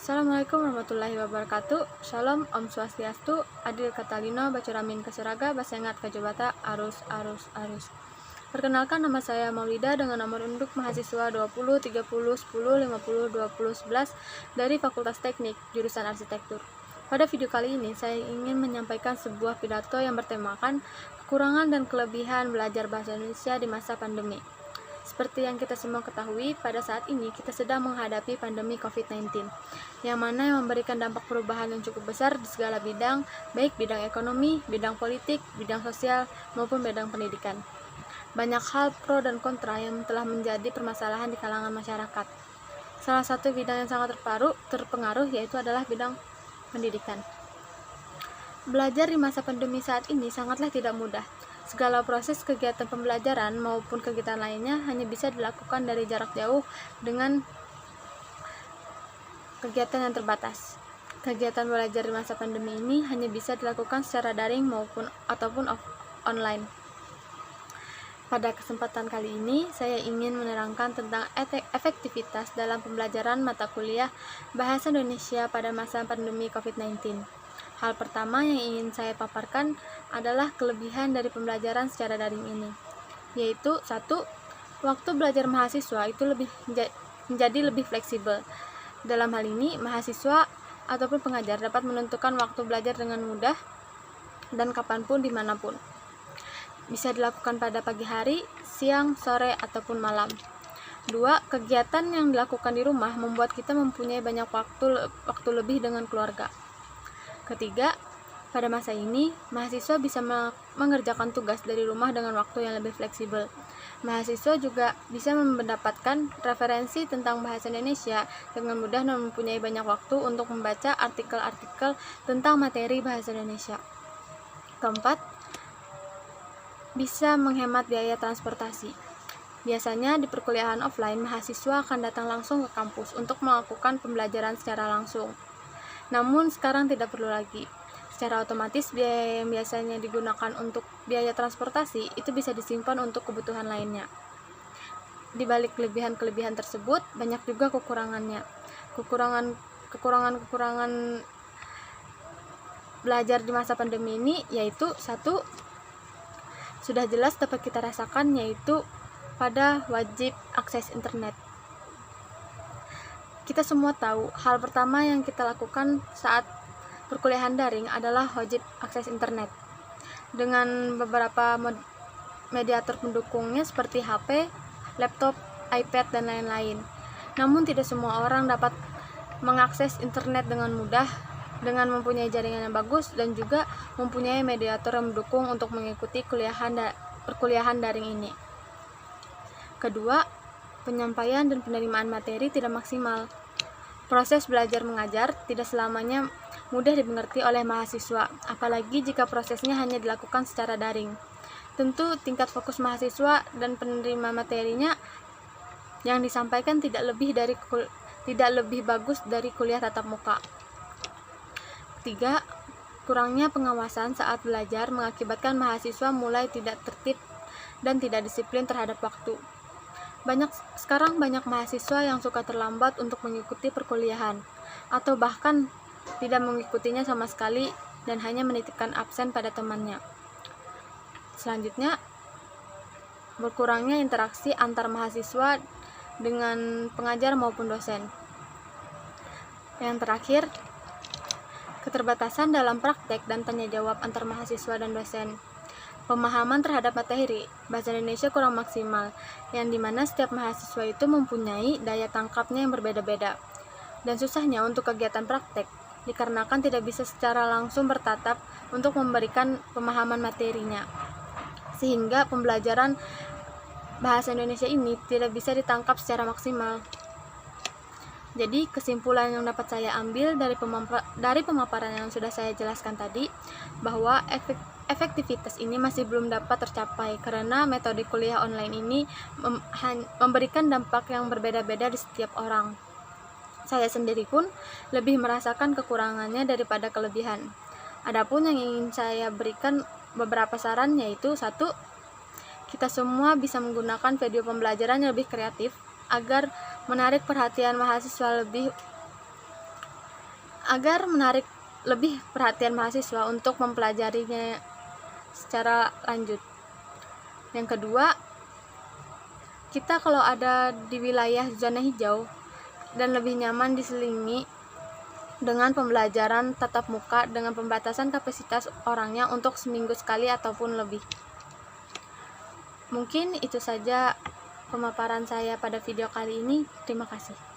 Assalamualaikum warahmatullahi wabarakatuh. Shalom, Om Swastiastu, Adil Katalino, Bacaramin Kaseraga, Basengat Kajobata, Arus. Perkenalkan, nama saya Maulida dengan nomor induk mahasiswa 20 30 10 50 20 11 dari Fakultas Teknik, jurusan Arsitektur. Pada video kali ini, saya ingin menyampaikan sebuah pidato yang bertemakan kekurangan dan kelebihan belajar bahasa Indonesia di masa pandemi. Seperti yang kita semua ketahui, pada saat ini kita sedang menghadapi pandemi COVID-19, yang mana yang memberikan dampak perubahan yang cukup besar di segala bidang, baik bidang ekonomi, bidang politik, bidang sosial, maupun bidang pendidikan. Banyak hal pro dan kontra yang telah menjadi permasalahan di kalangan masyarakat. Salah satu bidang yang sangat terpengaruh yaitu adalah bidang pendidikan. Belajar di masa pandemi saat ini sangatlah tidak mudah. Segala proses kegiatan pembelajaran maupun kegiatan lainnya hanya bisa dilakukan dari jarak jauh dengan kegiatan yang terbatas. Kegiatan belajar di masa pandemi ini hanya bisa dilakukan secara daring ataupun online. Pada kesempatan kali ini, saya ingin menerangkan tentang efektivitas dalam pembelajaran mata kuliah Bahasa Indonesia pada masa pandemi COVID-19. Hal pertama yang ingin saya paparkan adalah kelebihan dari pembelajaran secara daring ini, yaitu 1. Waktu belajar mahasiswa itu menjadi lebih fleksibel. Dalam hal ini, mahasiswa ataupun pengajar dapat menentukan waktu belajar dengan mudah dan kapanpun dimanapun. Bisa dilakukan pada pagi hari, siang, sore, ataupun malam. 2. Kegiatan yang dilakukan di rumah membuat kita mempunyai banyak waktu lebih dengan keluarga. Ketiga, pada masa ini, mahasiswa bisa mengerjakan tugas dari rumah dengan waktu yang lebih fleksibel. Mahasiswa juga bisa mendapatkan referensi tentang bahasa Indonesia dengan mudah dan mempunyai banyak waktu untuk membaca artikel-artikel tentang materi bahasa Indonesia. Keempat, bisa menghemat biaya transportasi. Biasanya di perkuliahan offline, mahasiswa akan datang langsung ke kampus untuk melakukan pembelajaran secara langsung. Namun sekarang tidak perlu lagi. Secara otomatis biaya yang biasanya digunakan untuk biaya transportasi itu bisa disimpan untuk kebutuhan lainnya. Di balik kelebihan-kelebihan tersebut, banyak juga kekurangannya. Kekurangan belajar di masa pandemi ini yaitu 1. Sudah jelas dapat kita rasakan, yaitu pada wajib akses internet. Kita semua tahu, hal pertama yang kita lakukan saat perkuliahan daring adalah wajib akses internet. Dengan beberapa mediator pendukungnya seperti HP, laptop, iPad, dan lain-lain. Namun tidak semua orang dapat mengakses internet dengan mudah, dengan mempunyai jaringan yang bagus, dan juga mempunyai mediator yang mendukung untuk mengikuti perkuliahan daring ini. Kedua, penyampaian dan penerimaan materi tidak maksimal. Proses belajar mengajar tidak selamanya mudah dimengerti oleh mahasiswa, apalagi jika prosesnya hanya dilakukan secara daring. Tentu tingkat fokus mahasiswa dan penerima materinya yang disampaikan tidak lebih bagus dari kuliah tatap muka. Ketiga, kurangnya pengawasan saat belajar mengakibatkan mahasiswa mulai tidak tertib dan tidak disiplin terhadap waktu. Sekarang banyak mahasiswa yang suka terlambat untuk mengikuti perkuliahan, atau bahkan tidak mengikutinya sama sekali dan hanya menitipkan absen pada temannya. Selanjutnya, berkurangnya interaksi antar mahasiswa dengan pengajar maupun dosen. Yang terakhir, keterbatasan dalam praktek dan tanya jawab antar mahasiswa dan dosen. Pemahaman terhadap materi bahasa Indonesia kurang maksimal, yang dimana setiap mahasiswa itu mempunyai daya tangkapnya yang berbeda-beda. Dan susahnya untuk kegiatan praktek, dikarenakan tidak bisa secara langsung bertatap untuk memberikan pemahaman materinya. Sehingga pembelajaran bahasa Indonesia ini tidak bisa ditangkap secara maksimal. Jadi kesimpulan yang dapat saya ambil dari pemaparan yang sudah saya jelaskan tadi, bahwa efektivitas ini masih belum dapat tercapai karena metode kuliah online ini memberikan dampak yang berbeda-beda di setiap orang. Saya sendiri pun lebih merasakan kekurangannya daripada kelebihan. Adapun yang ingin saya berikan beberapa saran, yaitu 1. Kita semua bisa menggunakan video pembelajaran yang lebih kreatif agar menarik perhatian mahasiswa agar menarik lebih perhatian mahasiswa untuk mempelajarinya secara lanjut. Yang kedua, kita kalau ada di wilayah zona hijau dan lebih nyaman diselingi dengan pembelajaran tatap muka dengan pembatasan kapasitas orangnya untuk seminggu sekali ataupun lebih. Mungkin itu saja pemaparan saya pada video kali ini. Terima kasih.